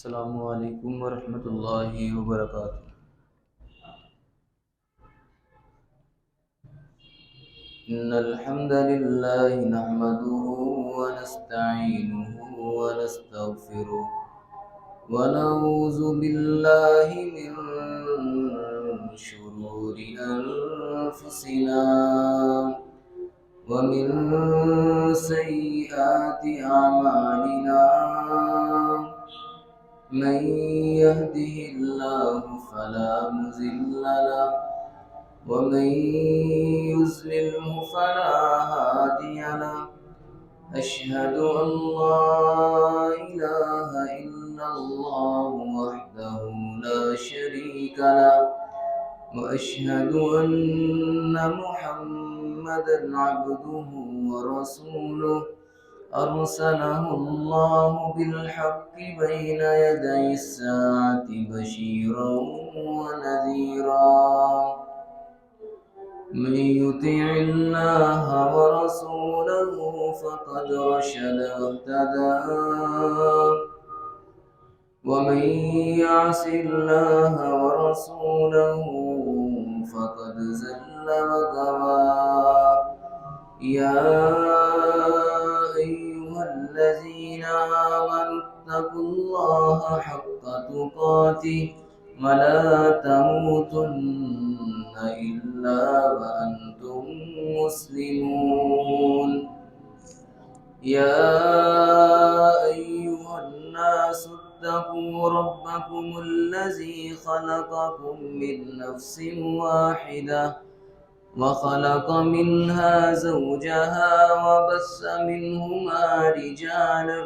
السلام علیکم ورحمۃ اللہ وبرکاتہ۔ إن الحمد لله نحمده ونستعينه ونستغفره ونعوذ بالله من شرور أنفسنا ومن سيئات أعمالنا، من يهده الله فلا مضل له ومن يضلله فلا هادي له. أشهد أن لا إله إلا الله وحده لا شريك له، وأشهد أن محمدا عبده ورسوله، أرسله الله بالحق بين يدي الساعة بشيرا ونذيرا. من يطع الله ورسوله فقد رشد واهتدى، ومن يعص الله ورسوله فقد زل وغوى. يا أيها الذين آمنوا اتقوا الله حق تقاته ولا تموتن إلا وأنتم مسلمون. يا أيها الناس اتقوا ربكم الذي خلقكم من نفس واحدة وخلق منها زوجها وبث منهما رجالا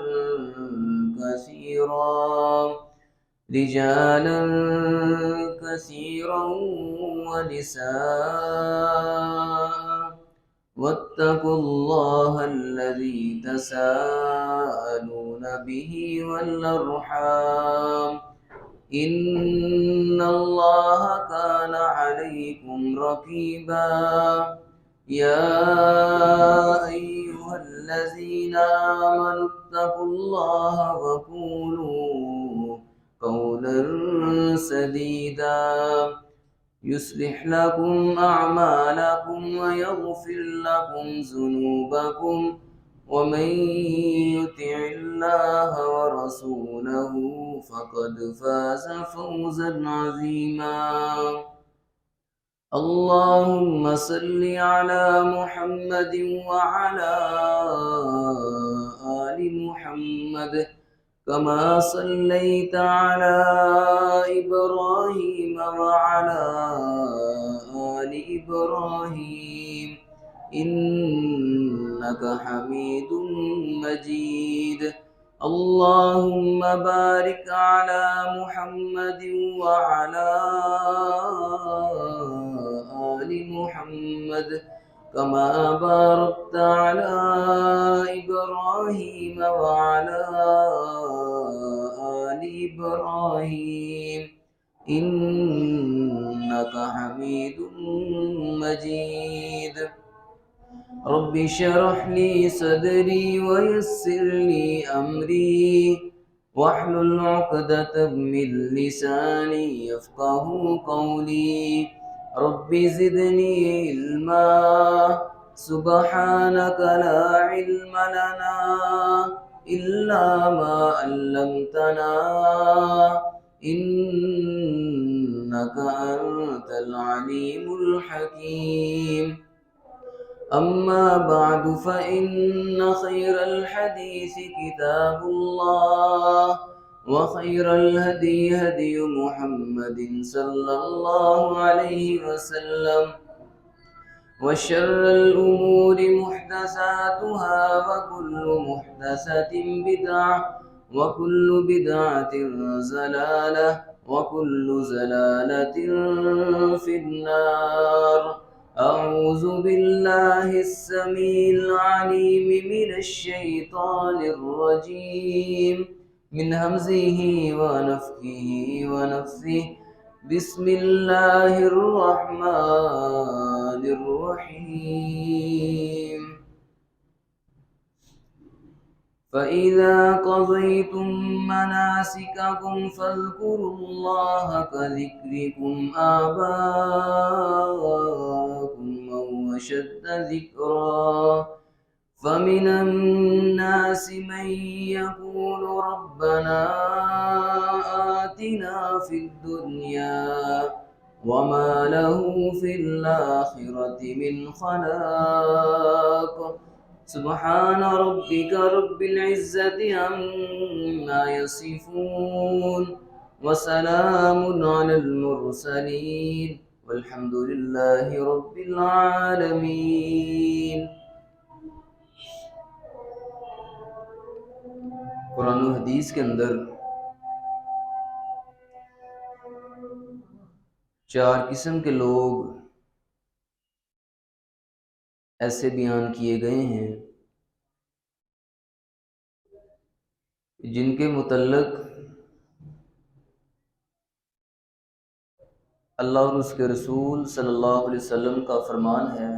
كثيرا ونساء. واتقوا الله الذي تساءلون به والأرحام، إن الله كان عليكم رقيبا. يا أيها الذين آمنوا اتقوا الله وقولوا قولا سديدا يصلح لكم أعمالكم ويغفر لكم ذنوبكم، ومن يطع الله ورسوله فقد فاز فوزا عظيما. اللهم صل على محمد وعلى آل محمد كما صليت على إبراهيم وعلى آل إبراهيم إنك حميد مجيد. اللهم بارك على محمد وعلى آل محمد كما باركت على إبراهيم وعلى آل إبراهيم إنك حميد مجيد. رب اشرح لي صدري ويسر لي أمري واحلل عقدة من لساني يفقه قولي. رب زدني علما، سبحانك لا علم لنا إلا ما علمتنا إنك أنت العليم الحكيم. أما بعد، فإن خير الحديث كتاب الله، وخير الهدي هدي محمد صلى الله عليه وسلم، وشر الأمور محدثاتها، وكل محدثة بدعة، وكل بدعة ضلالة، وكل ضلالة في النار. أعوذ بالله السميع العليم من الشيطان الرجيم، من همزه ونفخه ونفثه. بسم الله الرحمن الرحيم. فإذا قضيتم مناسككم فاذكروا الله كذكركم آباءكم أو أشد ذكرا فمن الناس من يقول ربنا آتنا في الدنيا وما له في الآخرة من خلاق سبحان ربك رب العزة عما يصفون وسلام على المرسلين والحمد لله رب العالمين۔ قرآن و حدیث کے اندر 4 قسم کے لوگ ایسے بیان کیے گئے ہیں جن کے متعلق اللہ اور اس کے رسول صلی اللہ علیہ وسلم کا فرمان ہے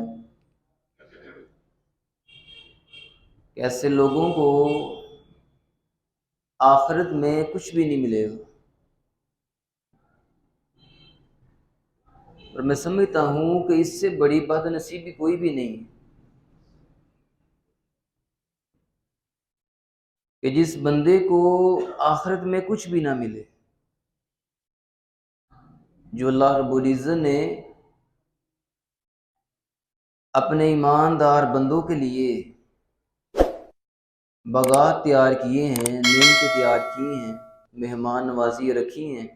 کہ ایسے لوگوں کو آخرت میں کچھ بھی نہیں ملے گا، اور میں سمجھتا ہوں کہ اس سے بڑی بد نصیبی کوئی بھی نہیں کہ جس بندے کو آخرت میں کچھ بھی نہ ملے۔ جو اللہ رب العزت نے اپنے ایماندار بندوں کے لیے باغات تیار کیے ہیں، نعمتیں تیار کی ہیں، مہمان نوازی رکھی ہیں،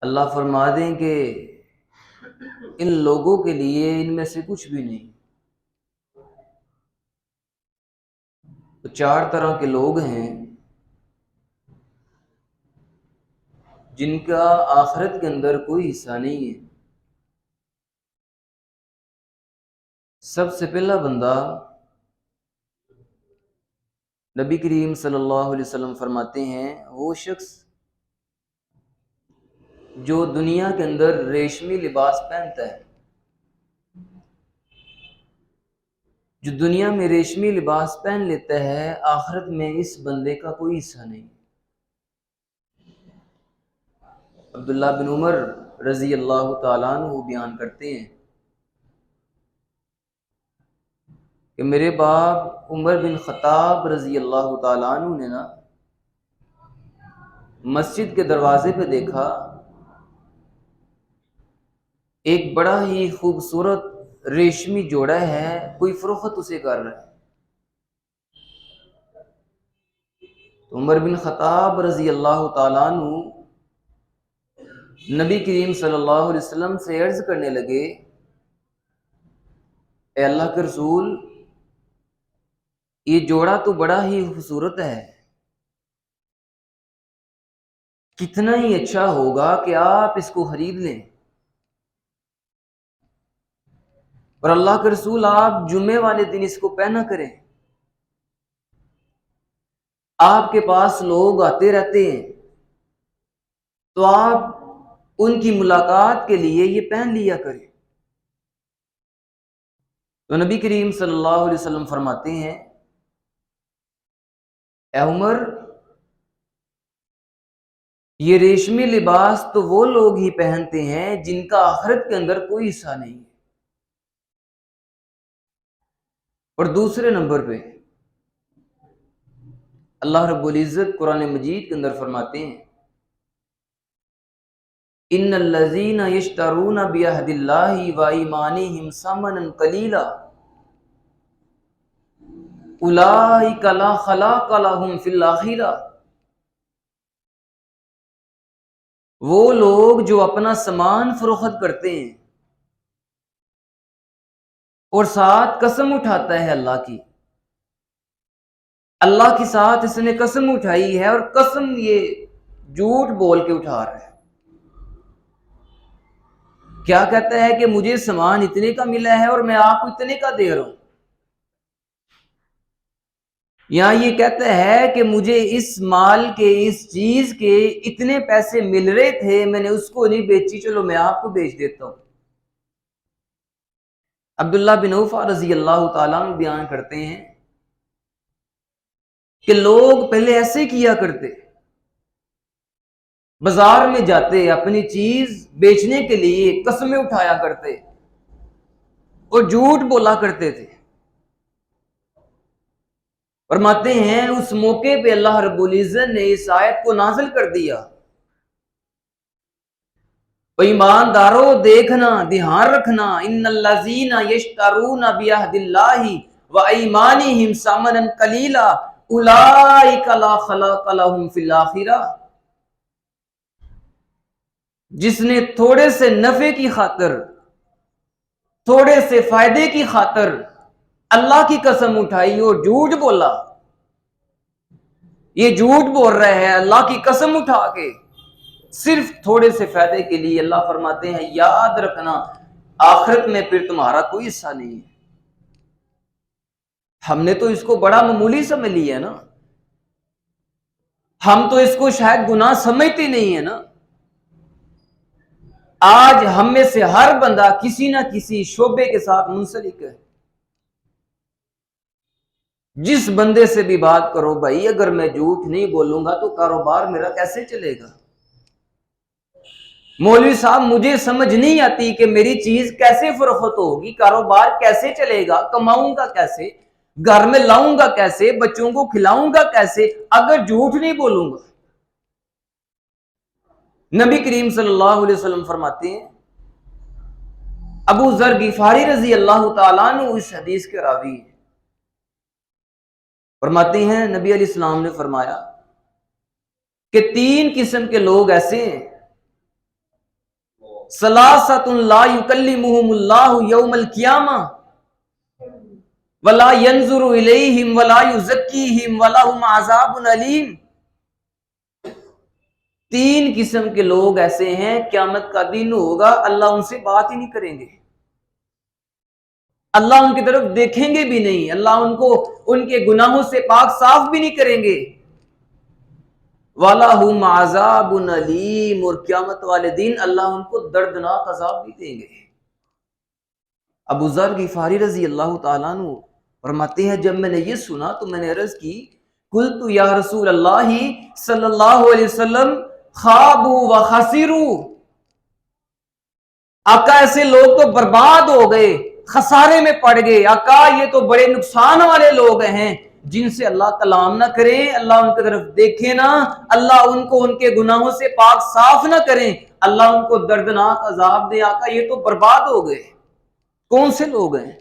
اللہ فرما دیں کہ ان لوگوں کے لیے ان میں سے کچھ بھی نہیں۔ تو 4 طرح کے لوگ ہیں جن کا آخرت کے اندر کوئی حصہ نہیں ہے۔ سب سے پہلا بندہ نبی کریم صلی اللہ علیہ وسلم فرماتے ہیں وہ شخص جو دنیا کے اندر ریشمی لباس پہنتا ہے، جو دنیا میں ریشمی لباس پہن لیتا ہے، آخرت میں اس بندے کا کوئی حصہ نہیں۔ عبداللہ بن عمر رضی اللہ تعالیٰ عنہ بیان کرتے ہیں کہ میرے باپ عمر بن خطاب رضی اللہ تعالیٰ عنہ نے مسجد کے دروازے پہ دیکھا ایک بڑا ہی خوبصورت ریشمی جوڑا ہے، کوئی فروخت اسے کر رہا ہے۔ تو عمر بن خطاب رضی اللہ تعالیٰ عنہ نبی کریم صلی اللہ علیہ وسلم سے عرض کرنے لگے، اے اللہ کے رسول، یہ جوڑا تو بڑا ہی خوبصورت ہے، کتنا ہی اچھا ہوگا کہ آپ اس کو خرید لیں، اور اللہ کے رسول آپ جمعے والے دن اس کو پہنا کریں، آپ کے پاس لوگ آتے رہتے ہیں تو آپ ان کی ملاقات کے لیے یہ پہن لیا کریں۔ تو نبی کریم صلی اللہ علیہ وسلم فرماتے ہیں، اے عمر، یہ ریشمی لباس تو وہ لوگ ہی پہنتے ہیں جن کا آخرت کے اندر کوئی حصہ نہیں ہے۔ اور دوسرے نمبر پہ اللہ رب العزت قرآن مجید کے اندر فرماتے ہیں، ان الذین یشترون بعہد اللہ وایمانہم ثمنا قلیلا اولئک لا خلاق لہم فی الآخرہ۔ وہ لوگ جو اپنا سامان فروخت کرتے ہیں اور ساتھ قسم اٹھاتا ہے اللہ کی، اللہ کے ساتھ اس نے قسم اٹھائی ہے اور قسم یہ جھوٹ بول کے اٹھا رہا ہے، کیا کہتا ہے کہ مجھے سامان اتنے کا ملا ہے اور میں آپ کو اتنے کا دے رہا ہوں، یا یہ کہتا ہے کہ مجھے اس مال کے، اس چیز کے اتنے پیسے مل رہے تھے، میں نے اس کو نہیں بیچی، چلو میں آپ کو بیچ دیتا ہوں۔ عبداللہ بن عوف رضی اللہ تعالیٰ عنہ بیان کرتے ہیں کہ لوگ پہلے ایسے کیا کرتے، بازار میں جاتے، اپنی چیز بیچنے کے لیے قسمیں اٹھایا کرتے اور جھوٹ بولا کرتے تھے۔ فرماتے ہیں اس موقع پہ اللہ رب العزت نے اس آیت کو نازل کر دیا، ایماندارو دیکھنا، دھیان رکھنا، ان الذین یشترون بعہد اللہ وایمانہم ثمنا قلیلا اولئک لا خلاق لہم فی الآخرہ، جس نے تھوڑے سے نفع کی خاطر، تھوڑے سے فائدے کی خاطر اللہ کی قسم اٹھائی اور جھوٹ بولا، یہ جھوٹ بول رہے ہیں اللہ کی قسم اٹھا کے صرف تھوڑے سے فائدے کے لیے، اللہ فرماتے ہیں یاد رکھنا آخرت میں پھر تمہارا کوئی حصہ نہیں ہے۔ ہم نے تو اس کو بڑا معمولی سمجھ لیا ہے نا، ہم تو اس کو شاید گناہ سمجھتے نہیں ہے نا۔ آج ہم میں سے ہر بندہ کسی نہ کسی شعبے کے ساتھ منسلک ہے۔ جس بندے سے بھی بات کرو بھائی، اگر میں جھوٹ نہیں بولوں گا تو کاروبار میرا کیسے چلے گا؟ مولوی صاحب مجھے سمجھ نہیں آتی کہ میری چیز کیسے فروخت ہوگی، کاروبار کیسے چلے گا، کماؤں گا کیسے، گھر میں لاؤں گا کیسے، بچوں کو کھلاؤں گا کیسے اگر جھوٹ نہیں بولوں گا۔ نبی کریم صلی اللہ علیہ وسلم فرماتے ہیں، ابو ذر غفاری رضی اللہ تعالیٰ عنہ اس حدیث کے راوی ہیں، فرماتے ہیں نبی علیہ السلام نے فرمایا کہ 3 قسم کے لوگ ایسے ہیں، ثلاثۃ لا یکلمہم اللہ یوم القیامہ ولا ینظر الیہم ولا یزکیہم ولہم عذاب علیم۔ 3 قسم کے لوگ ایسے ہیں قیامت کا دن ہوگا اللہ ان سے بات ہی نہیں کریں گے، اللہ ان کی طرف دیکھیں گے بھی نہیں، اللہ ان کو ان کے گناہوں سے پاک صاف بھی نہیں کریں گے، وَلَهُمْ عَذَابٌ عَلِيمٌ، اور قیامت والے دن اللہ ان کو دردناک عذاب بھی دیں گے۔ ابو ذر غفاری رضی اللہ تعالیٰ عنہ فرماتے ہیں جب میں نے یہ سنا تو میں نے عرض کی، قلت یا رسول اللہ صلی اللہ علیہ وسلم خابوا وخسروا، آقا ایسے لوگ تو برباد ہو گئے، خسارے میں پڑ گئے، آقا یہ تو بڑے نقصان والے لوگ ہیں جن سے اللہ کلام نہ کرے، اللہ ان کی طرف دیکھے نہ، اللہ ان کو ان کے گناہوں سے پاک صاف نہ کریں، اللہ ان کو دردناک عذاب دے، آقا یہ تو برباد ہو گئے۔ کون سے لوگ ہیں؟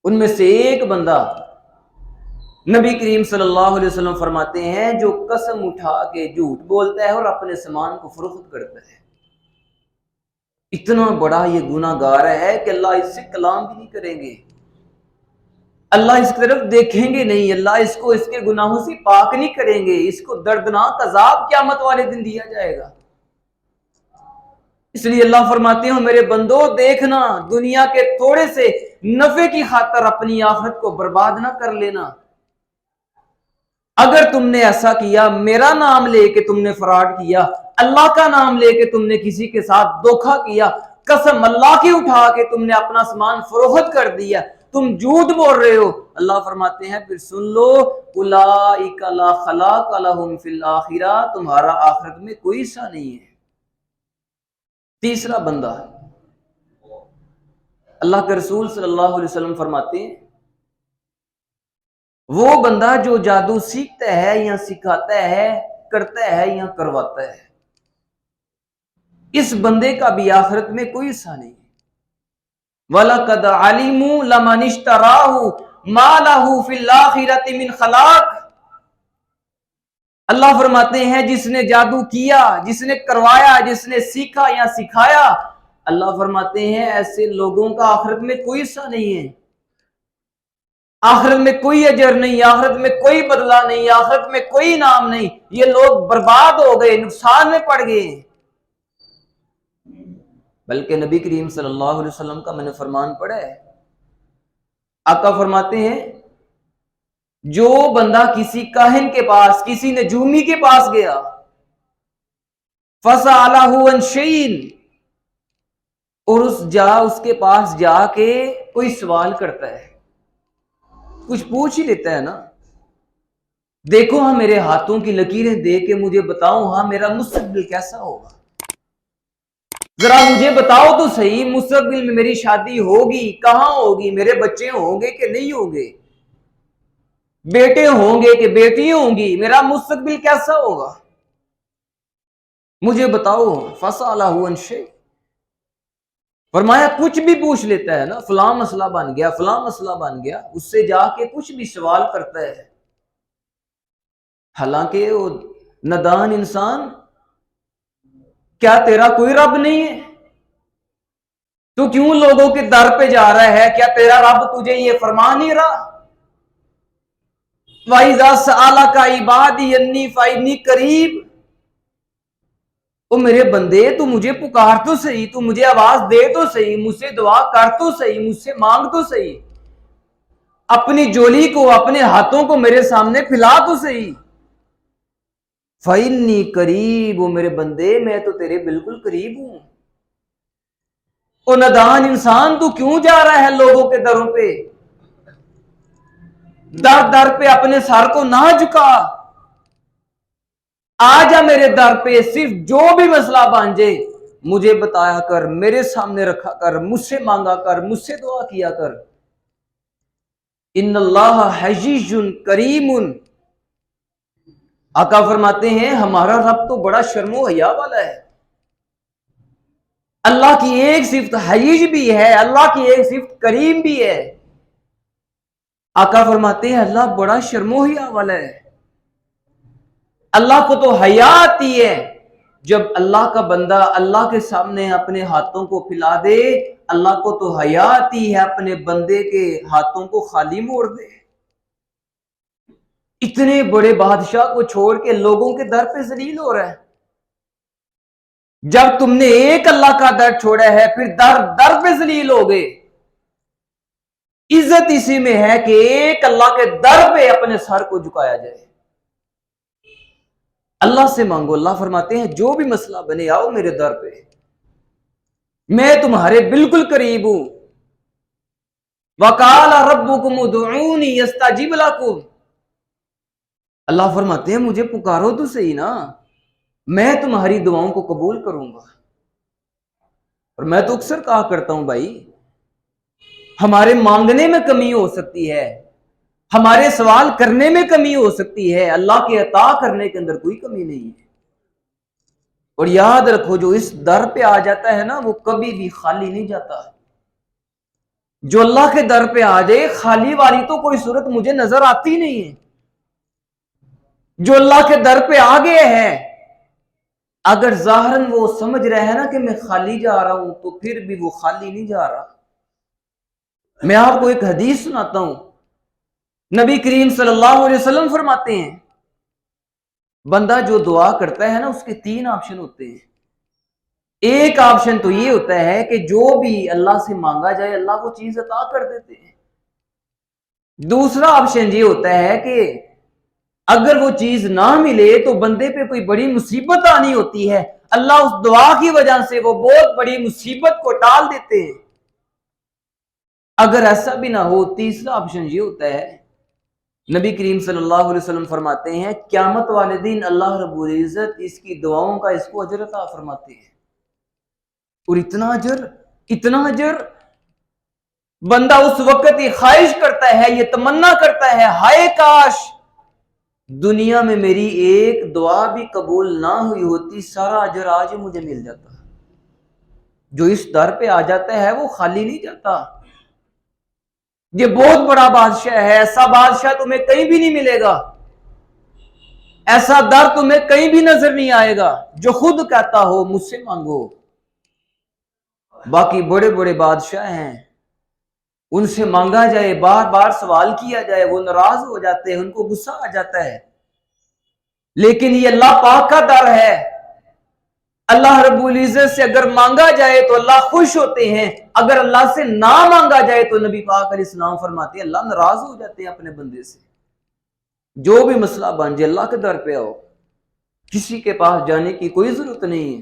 ان میں سے ایک بندہ نبی کریم صلی اللہ علیہ وسلم فرماتے ہیں جو قسم اٹھا کے جھوٹ بولتا ہے اور اپنے سامان کو فروخت کرتا ہے، اتنا بڑا یہ گناہ گار ہے کہ اللہ اس سے کلام بھی نہیں کریں گے، اللہ اس کی طرف دیکھیں گے نہیں، اللہ اس کو اس کے گناہوں سے پاک نہیں کریں گے، اس کو دردناک عذاب قیامت والے دن دیا جائے گا۔ اس لیے اللہ فرماتے ہیں میرے بندو دیکھنا، دنیا کے تھوڑے سے نفع کی خاطر اپنی آخرت کو برباد نہ کر لینا۔ اگر تم نے ایسا کیا، میرا نام لے کے تم نے فراڈ کیا، اللہ کا نام لے کے تم نے کسی کے ساتھ دھوکا کیا، قسم اللہ کی اٹھا کے تم نے اپنا سامان فروخت کر دیا، تم جھوٹ بول رہے ہو، اللہ فرماتے ہیں پھر سن لو، اولئک لا خلاق لہم فی الآخرہ، تمہارا آخرت میں کوئی حصہ نہیں ہے۔ تیسرا بندہ، اللہ کے رسول صلی اللہ علیہ وسلم فرماتے ہیں وہ بندہ جو جادو سیکھتا ہے یا سکھاتا ہے، کرتا ہے یا کرواتا ہے، اس بندے کا بھی آخرت میں کوئی حصہ نہیں ہے۔ وَلَقَدْ عَلِمُوا لَمَنِ اشْتَرَاهُ مَا لَهُ فِي الْآخِرَةِ مِنْ خَلَاقٍ، اللہ فرماتے ہیں جس نے جادو کیا، جس نے کروایا، جس نے سیکھا یا سکھایا، اللہ فرماتے ہیں ایسے لوگوں کا آخرت میں کوئی حصہ نہیں ہے، آخرت میں کوئی اجر نہیں، آخرت میں کوئی بدلہ نہیں، آخرت میں کوئی انعام نہیں، یہ لوگ برباد ہو گئے، نقصان میں پڑ گئے۔ بلکہ نبی کریم صلی اللہ علیہ وسلم کا میں نے فرمان پڑھا ہے، آقا فرماتے ہیں جو بندہ کسی کاہن کے پاس، کسی نجومی کے پاس گیا، فَسَأَلَهُ عَنْ شَيْءٍ، اور اس کے پاس جا کے کوئی سوال کرتا ہے، کچھ پوچھ ہی لیتا ہے نا، دیکھو ہاں میرے ہاتھوں کی لکیریں دیکھ کے مجھے بتاؤ ہاں میرا مستقبل کیسا ہوگا، ذرا مجھے بتاؤ تو صحیح، مستقبل میں میری شادی ہوگی کہاں ہوگی، میرے بچے ہوں گے کہ نہیں ہوں گے، بیٹے ہوں گے کہ بیٹیاں ہوں گی، میرا مستقبل کیسا ہوگا، مجھے بتاؤ۔ فَسَأَلَهُ عَنْ شَيْءٍ، فرمایا کچھ بھی پوچھ لیتا ہے نا، فلاں مسئلہ بن گیا، فلاں مسئلہ بن گیا، اس سے جا کے کچھ بھی سوال کرتا ہے، حالانکہ وہ نادان انسان، کیا تیرا کوئی رب نہیں ہے؟ تو کیوں لوگوں کے در پہ جا رہا ہے؟ کیا تیرا رب تجھے یہ فرما نہیں رہا؟ وَإِذَا سَأَلَكَ عِبَادِي أَنِّي فَإِنِّي قَرِيبٌ، او میرے بندے تو مجھے پکار تو صحیح، تو مجھے آواز دے تو صحیح، مجھ سے دعا کر تو صحیح، مجھ سے مانگ تو صحیح، اپنی جولی کو اپنے ہاتھوں کو میرے سامنے پھیلا تو صحیح۔ فَإِنِّي قَرِيبٌ، او میرے بندے میں تو تیرے بالکل قریب ہوں۔ او نادان انسان تو کیوں جا رہا ہے لوگوں کے دروں پہ؟ در در پہ اپنے سر کو نہ جھکا، آ جا میرے در پہ، صرف جو بھی مسئلہ بن جائے مجھے بتایا کر، میرے سامنے رکھا کر، مجھ سے مانگا کر، مجھ سے دعا کیا کر۔ ان اللہ حجیج کریم، آقا فرماتے ہیں ہمارا رب تو بڑا شرم و حیا والا ہے۔ اللہ کی ایک صفت حجیج بھی ہے، اللہ کی ایک صفت کریم بھی ہے۔ آقا فرماتے ہیں اللہ بڑا شرم و حیا والا ہے۔ اللہ کو تو حیا آتی ہے جب اللہ کا بندہ اللہ کے سامنے اپنے ہاتھوں کو پھیلا دے، اللہ کو تو حیا آتی ہے اپنے بندے کے ہاتھوں کو خالی موڑ دے۔ اتنے بڑے بادشاہ کو چھوڑ کے لوگوں کے در پہ ذلیل ہو رہا ہے۔ جب تم نے ایک اللہ کا در چھوڑا ہے پھر در در پہ ذلیل ہو گئے۔ عزت اسی میں ہے کہ ایک اللہ کے در پہ اپنے سر کو جھکایا جائے۔ اللہ سے مانگو، اللہ فرماتے ہیں جو بھی مسئلہ بنے آؤ میرے در پہ، میں تمہارے بالکل قریب ہوں۔ وَقَالَ رَبُّكُمُ ادْعُونِي أَسْتَجِبْ لَكُمْ، اللہ فرماتے ہیں مجھے پکارو تو صحیح نا، میں تمہاری دعاؤں کو قبول کروں گا۔ اور میں تو اکثر کہا کرتا ہوں بھائی، ہمارے مانگنے میں کمی ہو سکتی ہے، ہمارے سوال کرنے میں کمی ہو سکتی ہے، اللہ کے عطا کرنے کے اندر کوئی کمی نہیں ہے۔ اور یاد رکھو جو اس در پہ آ جاتا ہے نا وہ کبھی بھی خالی نہیں جاتا۔ جو اللہ کے در پہ آ جائے خالی والی تو کوئی صورت مجھے نظر آتی نہیں ہے۔ جو اللہ کے در پہ آ گئے ہیں، اگر ظاہراً وہ سمجھ رہے ہیں نا کہ میں خالی جا رہا ہوں تو پھر بھی وہ خالی نہیں جا رہا۔ میں آپ کو ایک حدیث سناتا ہوں، نبی کریم صلی اللہ علیہ وسلم فرماتے ہیں بندہ جو دعا کرتا ہے نا اس کے تین آپشن ہوتے ہیں۔ ایک آپشن تو یہ ہوتا ہے کہ جو بھی اللہ سے مانگا جائے اللہ کو چیز عطا کر دیتے ہیں۔ دوسرا آپشن یہ ہوتا ہے کہ اگر وہ چیز نہ ملے تو بندے پہ کوئی بڑی مصیبت آنی ہوتی ہے، اللہ اس دعا کی وجہ سے وہ بہت بڑی مصیبت کو ٹال دیتے ہیں۔ اگر ایسا بھی نہ ہو تیسرا آپشن یہ ہوتا ہے، نبی کریم صلی اللہ علیہ وسلم فرماتے ہیں قیامت والے دن اللہ رب العزت اس کی دعاؤں کا اس کو اجر عطا فرماتے ہیں۔ اور اتنا اجر بندہ اس وقت یہ خواہش کرتا ہے، یہ تمنا کرتا ہے ہائے کاش دنیا میں میری ایک دعا بھی قبول نہ ہوئی ہوتی، سارا اجر آج مجھے مل جاتا۔ جو اس در پہ آ جاتا ہے وہ خالی نہیں جاتا۔ یہ بہت بڑا بادشاہ ہے، ایسا بادشاہ تمہیں کہیں بھی نہیں ملے گا، ایسا در تمہیں کہیں بھی نظر نہیں آئے گا جو خود کہتا ہو مجھ سے مانگو۔ باقی بڑے بڑے بادشاہ ہیں، ان سے مانگا جائے، بار بار سوال کیا جائے وہ ناراض ہو جاتے ہیں، ان کو غصہ آ جاتا ہے۔ لیکن یہ اللہ پاک کا در ہے، اللہ رب العزت سے اگر مانگا جائے تو اللہ خوش ہوتے ہیں، اگر اللہ سے نہ مانگا جائے تو نبی پاک علیہ السلام فرماتے ہیں اللہ ناراض ہو جاتے ہیں اپنے بندے سے۔ جو بھی مسئلہ بن جائے اللہ کے در پہ آؤ، کسی کے پاس جانے کی کوئی ضرورت نہیں ہے۔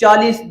40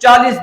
40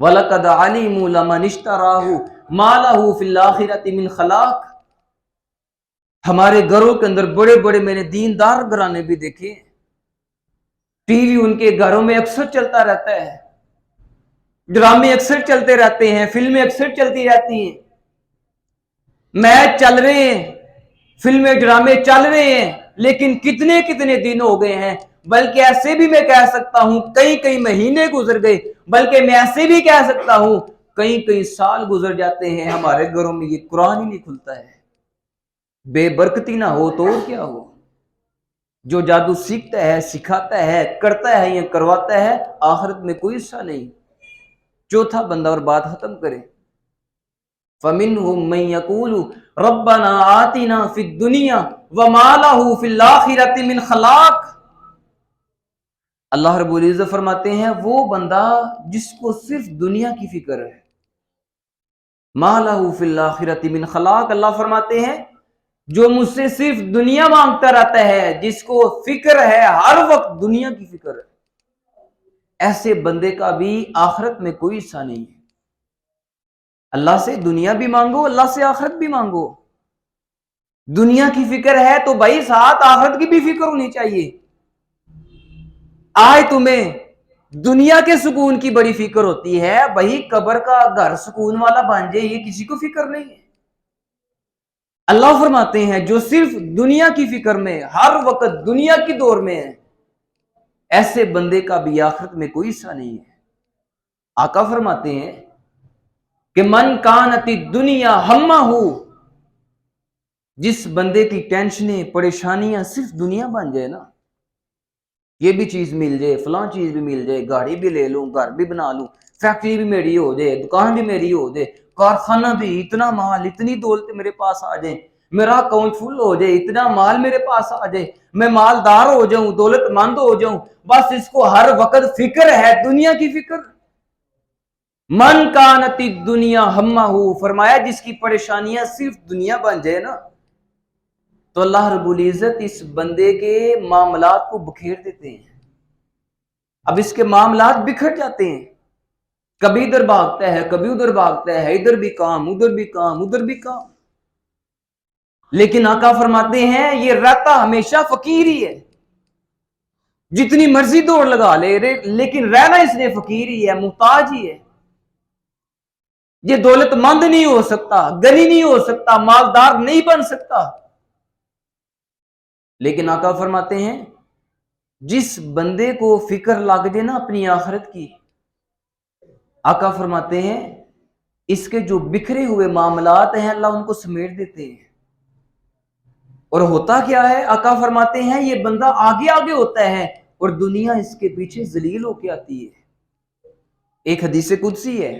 وَلَقَدْ عَلِمُوا لَمَنِ اشْتَرَاهُ مَا لَهُ فِي الْآخِرَةِ مِنْ خَلَاقٍ۔ ہمارے گھروں کے اندر بڑے بڑے میں نے دیندار گھرانے بھی دیکھے، ٹی وی ان کے گھروں میں اکثر چلتا رہتا ہے، ڈرامے اکثر چلتے رہتے ہیں، فلمیں اکثر چلتی رہتی ہیں، میچ چل رہے ہیں، فلمیں ڈرامے چل رہے ہیں، لیکن کتنے کتنے دن ہو گئے ہیں، بلکہ ایسے بھی میں کہہ سکتا ہوں کئی کئی مہینے گزر گئے، بلکہ میں ایسے بھی کہہ سکتا ہوں کئی کئی سال گزر جاتے ہیں، ہمارے گھروں میں یہ قرآن ہی نہیں کھلتا ہے۔ بے برکتی نہ ہو تو اور کیا ہو؟ جو جادو سیکھتا ہے، سکھاتا ہے، کرتا ہے یا کرواتا ہے، آخرت میں کوئی حصہ نہیں۔ چوتھا بندہ اور بات ختم کرے، فَمِنْهُمْ مَنْ يَقُولُ رَبَّنَا آتِنَا فِي الدُّنْيَا وَمَا لَهُ فِي الْآخِرَةِ مِنْ خَلَاقٍ۔ اللہ رب العزت فرماتے ہیں وہ بندہ جس کو صرف دنیا کی فکر ہے، مَا لَهُ فِي الْآخِرَةِ مِنْ خَلَاقٍ، اللہ فرماتے ہیں جو مجھ سے صرف دنیا مانگتا رہتا ہے، جس کو فکر ہے ہر وقت دنیا کی فکر ہے، ایسے بندے کا بھی آخرت میں کوئی حصہ نہیں ہے۔ اللہ سے دنیا بھی مانگو، اللہ سے آخرت بھی مانگو۔ دنیا کی فکر ہے تو بھائی ساتھ آخرت کی بھی فکر ہونی چاہیے۔ آج تمہیں دنیا کے سکون کی بڑی فکر ہوتی ہے، بھائی قبر کا گھر سکون والا بن جائے یہ کسی کو فکر نہیں ہے۔ اللہ فرماتے ہیں جو صرف دنیا کی فکر میں، ہر وقت دنیا کی دور میں ہے، ایسے بندے کا بھی آخرت میں کوئی حصہ نہیں ہے۔ آقا فرماتے ہیں کہ من کانت الدنیا ہمہ، جس بندے کی ٹینشنیں پریشانیاں صرف دنیا بن جائے نا، یہ بھی چیز مل جائے، فلاں چیز بھی مل جائے، گاڑی بھی لے لوں، گھر بھی بنا لوں، فیکٹری بھی میری ہو جائے، دکان بھی میری ہو جائے، کارخانہ بھی، اتنا مال، اتنی دولت میرے پاس آ جائے، میرا اکاؤنٹ فل ہو جائے، اتنا مال میرے پاس آ جائے، میں مالدار ہو جاؤں، دولت مند ہو جاؤں، بس اس کو ہر وقت فکر ہے دنیا کی فکر۔ من کانت الدنیا ہمہ، فرمایا جس کی پریشانیاں صرف دنیا بن جائے نا، تو اللہ رب العزت اس بندے کے معاملات کو بکھیر دیتے ہیں۔ اب اس کے معاملات بکھر جاتے ہیں، کبھی ادھر بھاگتا ہے، کبھی ادھر بھاگتا ہے، ادھر بھی کام، ادھر بھی کام، ادھر بھی کام، لیکن آقا فرماتے ہیں یہ رہتا ہمیشہ فقیر ہی ہے، جتنی مرضی دوڑ لگا لے لیکن رہنا اس نے فقیر ہی ہے، محتاج ہی ہے۔ یہ دولت مند نہیں ہو سکتا، غنی نہیں ہو سکتا، مالدار نہیں بن سکتا، لیکن آقا فرماتے ہیں جس بندے کو فکر لگ جائے نا اپنی آخرت کی، آقا فرماتے ہیں اس کے جو بکھرے ہوئے معاملات ہیں اللہ ان کو سمیٹ دیتے ہیں۔ اور ہوتا کیا ہے؟ آقا فرماتے ہیں یہ بندہ آگے آگے ہوتا ہے اور دنیا اس کے پیچھے ذلیل ہو کے آتی ہے۔ ایک حدیث قدسی ہے،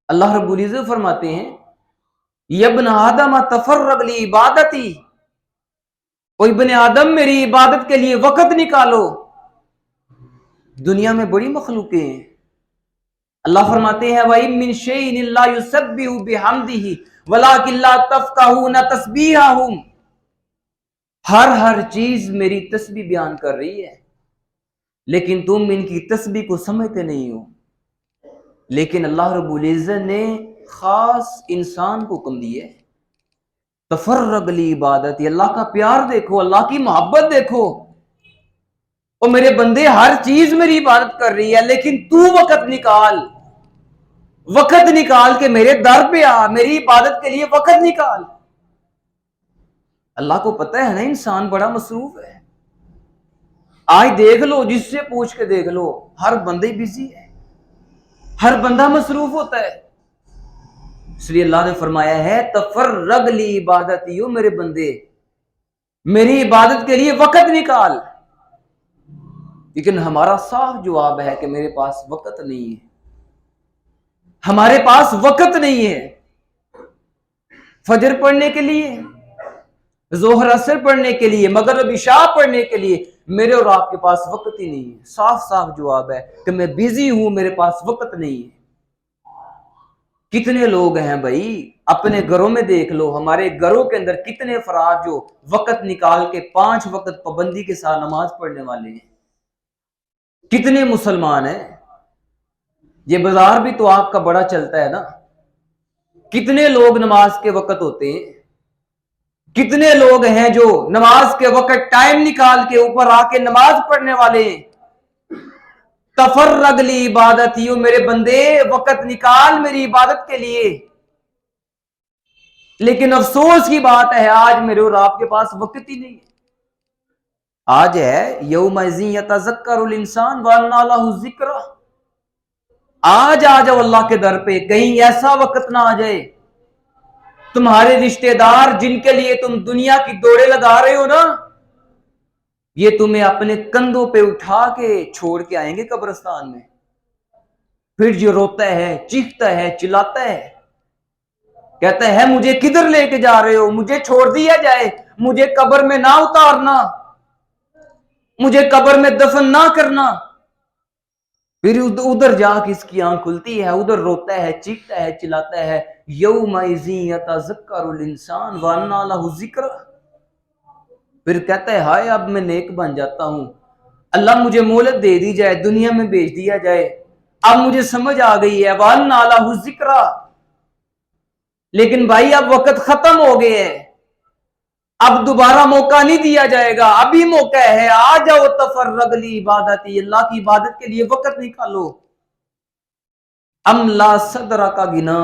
اللہ رب العزت فرماتے ہیں یا ابن آدم تفرغ لی عبادتی، کوئی ابن آدم میری عبادت کے لیے وقت نکالو۔ دنیا میں بڑی مخلوقیں ہیں، اللہ فرماتے ہیں وَإِن مِّن شَيْءٍ إِلَّا يُسَبِّحُ بِحَمْدِهِ وَلَٰكِن لَّا تَفْقَهُونَ تَسْبِيحَهُمْ، ہر چیز میری تسبیح بیان کر رہی ہے، لیکن تم ان کی تسبیح کو سمجھتے نہیں ہو۔ لیکن اللہ رب العزت نے خاص انسان کو حکم دی ہے تفرغ لی عبادتی، اللہ کا پیار دیکھو، اللہ کی محبت دیکھو، اور میرے بندے ہر چیز میری عبادت کر رہی ہے، لیکن تو وقت نکال کے میرے در پہ آ، میری عبادت کے لیے وقت نکال۔ اللہ کو پتہ ہے نا انسان بڑا مصروف ہے، آج دیکھ لو، جس سے پوچھ کے دیکھ لو، ہر بندے بزی ہے، ہر بندہ مصروف ہوتا ہے۔ اس لیے اللہ نے فرمایا ہے تفرغ لی عبادتی، ہو میرے بندے میری عبادت کے لیے وقت نکال۔ لیکن ہمارا صاف جواب ہے کہ میرے پاس وقت نہیں ہے، ہمارے پاس وقت نہیں ہے فجر پڑھنے کے لیے، ظہر عصر پڑھنے کے لیے، مغرب عشاء پڑھنے کے لیے، میرے اور آپ کے پاس وقت ہی نہیں ہے۔ صاف جواب ہے کہ میں بیزی ہوں، میرے پاس وقت نہیں ہے۔ کتنے لوگ ہیں بھائی، اپنے گھروں میں دیکھ لو، ہمارے گھروں کے اندر کتنے افراد جو وقت نکال کے 5 وقت پابندی کے ساتھ نماز پڑھنے والے ہیں، کتنے مسلمان ہیں، یہ بازار بھی تو آپ کا بڑا چلتا ہے نا، کتنے لوگ نماز کے وقت ہوتے ہیں، کتنے لوگ ہیں جو نماز کے وقت ٹائم نکال کے اوپر آ کے نماز پڑھنے والے ہیں. تفرغ لی عبادتی، میرے بندے وقت نکال میری عبادت کے لیے. لیکن افسوس کی بات ہے آج میرے اور آپ کے پاس وقت ہی نہیں ہے. آج ہے یومئذ یتذکر الانسان وانیٰ لہ الذکریٰ. آج آ جاؤ اللہ کے در پہ، کہیں ایسا وقت نہ آ جائے تمہارے رشتہ دار جن کے لیے تم دنیا کی دوڑے لگا رہے ہو نا، یہ تمہیں اپنے کندھوں پہ اٹھا کے چھوڑ کے آئیں گے قبرستان میں. پھر جو روتا ہے، چیختا ہے، چلاتا ہے، کہتا ہے مجھے کدھر لے کے جا رہے ہو، مجھے چھوڑ دیا جائے، مجھے قبر میں نہ اتارنا، مجھے قبر میں دفن نہ کرنا. پھر ادھر جا کے اس کی آنکھ کھلتی ہے، ادھر روتا ہے، چیختا ہے، چلاتا ہے. یومئذ یتذکر الانسان وانیٰ لہ الذکریٰ. پھر کہتا ہے ہائے اب میں نیک بن جاتا ہوں، اللہ مجھے مہلت دے دی جائے، دنیا میں بھیج دیا جائے، اب مجھے سمجھ آ گئی ہے وانیٰ لہ الذکریٰ. لیکن بھائی اب وقت ختم ہو گئے ہیں، اب دوبارہ موقع نہیں دیا جائے گا، ابھی موقع ہے، آ جاؤ تفرغ لی عبادتی، اللہ کی عبادت کے لیے وقت نکالو. ام لا صدر کا گنا،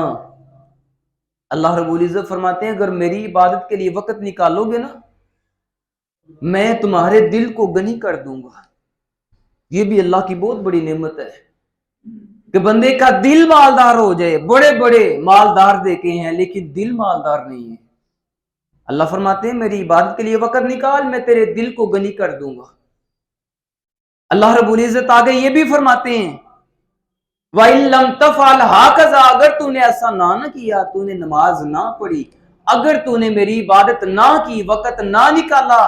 اللہ رب العزت فرماتے ہیں اگر میری عبادت کے لیے وقت نکالو گے نا، میں تمہارے دل کو غنی کر دوں گا. یہ بھی اللہ کی بہت بڑی نعمت ہے کہ بندے کا دل مالدار ہو جائے. بڑے بڑے مالدار دیکھے ہیں لیکن دل مالدار نہیں ہے. اللہ فرماتے ہیں میری عبادت کے لیے وقت نکال، میں تیرے دل کو غنی کر دوں گا. اللہ رب العزت آگے یہ بھی فرماتے ہیں وَإِن لَمْ تَفْعَلْ هَكَذَا، اگر تو نے ایسا نہ کیا، تو نے نماز نہ پڑھی، اگر تو نے میری عبادت نہ کی، وقت نہ نکالا،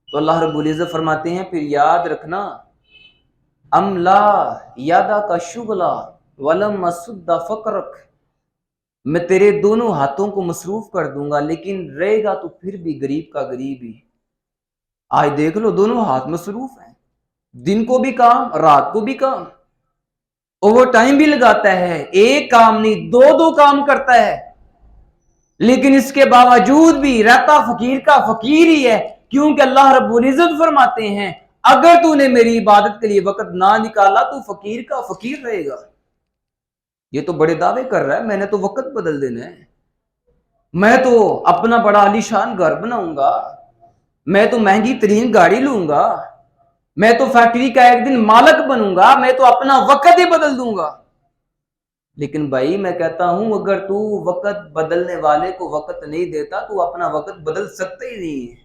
تو اللہ رب العزت فرماتے ہیں پھر یاد رکھنا ام لا یادا کا شغلہ ولم اسد فقرک، میں تیرے دونوں ہاتھوں کو مصروف کر دوں گا لیکن رہے گا تو پھر بھی غریب کا غریب ہی. آج دیکھ لو دونوں ہاتھ مصروف ہیں، دن کو بھی کام، رات کو بھی کام، اوور ٹائم بھی لگاتا ہے، ایک کام نہیں دو کام کرتا ہے، لیکن اس کے باوجود بھی رہتا فقیر کا فقیر ہی ہے. کیونکہ اللہ رب العزت فرماتے ہیں اگر تو نے میری عبادت کے لیے وقت نہ نکالا تو فقیر کا فقیر رہے گا. یہ تو بڑے دعوے کر رہا ہے میں نے تو وقت بدل دینا ہے، میں تو اپنا بڑا عالی شان گھر بناؤں گا، میں تو مہنگی ترین گاڑی لوں گا، میں تو فیکٹری کا ایک دن مالک بنوں گا، میں تو اپنا وقت ہی بدل دوں گا. لیکن بھائی میں کہتا ہوں اگر تو وقت بدلنے والے کو وقت نہیں دیتا تو اپنا وقت بدل سکتے ہی نہیں ہے.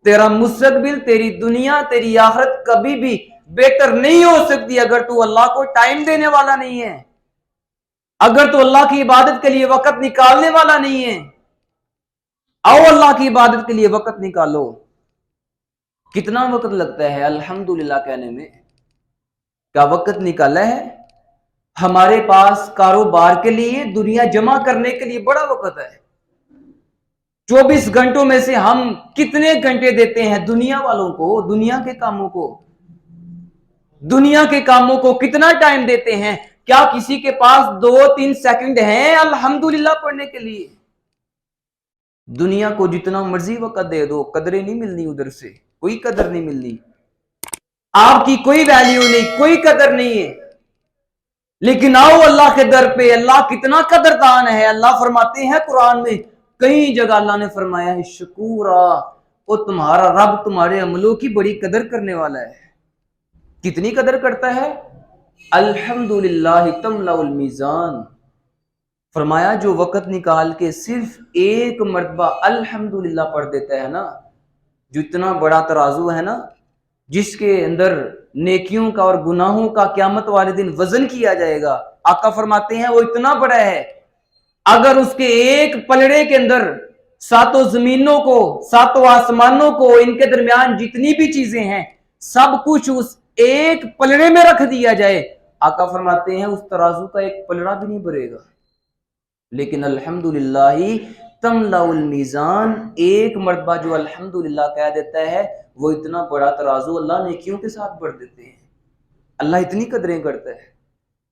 تیرا مستقبل، تیری دنیا، تیری آخرت کبھی بھی بہتر نہیں ہو سکتی اگر تو اللہ کو ٹائم دینے والا نہیں ہے، اگر تو اللہ کی عبادت کے لیے وقت نکالنے والا نہیں ہے. آؤ اللہ کی عبادت کے لیے وقت نکالو. کتنا وقت لگتا ہے الحمدللہ کہنے میں؟ کیا وقت نکالا ہے؟ ہمارے پاس کاروبار کے لیے، دنیا جمع کرنے کے لیے بڑا وقت ہے. 24 گھنٹوں میں سے ہم کتنے گھنٹے دیتے ہیں دنیا والوں کو، دنیا کے کاموں کو، دنیا کے کاموں کو کتنا ٹائم دیتے ہیں؟ کیا کسی کے پاس 2-3 سیکنڈ ہیں الحمدللہ پڑھنے کے لیے؟ دنیا کو جتنا مرضی وقت دے دو قدریں نہیں ملنی، ادھر سے کوئی قدر نہیں ملنی، آپ کی کوئی ویلیو نہیں، کوئی قدر نہیں ہے. لیکن آؤ اللہ کے در پہ، اللہ کتنا قدردان ہے. اللہ فرماتے ہیں قرآن میں کئی جگہ اللہ نے فرمایا ہے شکورا، وہ تمہارا رب تمہارے عملوں کی بڑی قدر کرنے والا ہے. کتنی قدر کرتا ہے؟ الحمدللہ تملأ المیزان. فرمایا جو وقت نکال کے صرف ایک مرتبہ الحمدللہ پڑھ دیتا ہے نا، جو اتنا بڑا ترازو ہے نا جس کے اندر نیکیوں کا اور گناہوں کا قیامت والے دن وزن کیا جائے گا، آقا فرماتے ہیں وہ اتنا بڑا ہے اگر اس کے ایک پلڑے کے اندر 7 زمینوں کو، 7 آسمانوں کو، ان کے درمیان جتنی بھی چیزیں ہیں سب کچھ اس ایک پلڑے میں رکھ دیا جائے، آقا فرماتے ہیں اس ترازو کا ایک پلڑا بھی نہیں بھرے گا. لیکن الحمدللہ تملأ المیزان، ایک مرتبہ جو الحمدللہ کہہ دیتا ہے وہ اتنا بڑا ترازو اللہ نیکیوں کے ساتھ بھر دیتے ہیں. اللہ اتنی قدریں کرتا ہے.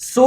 100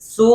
100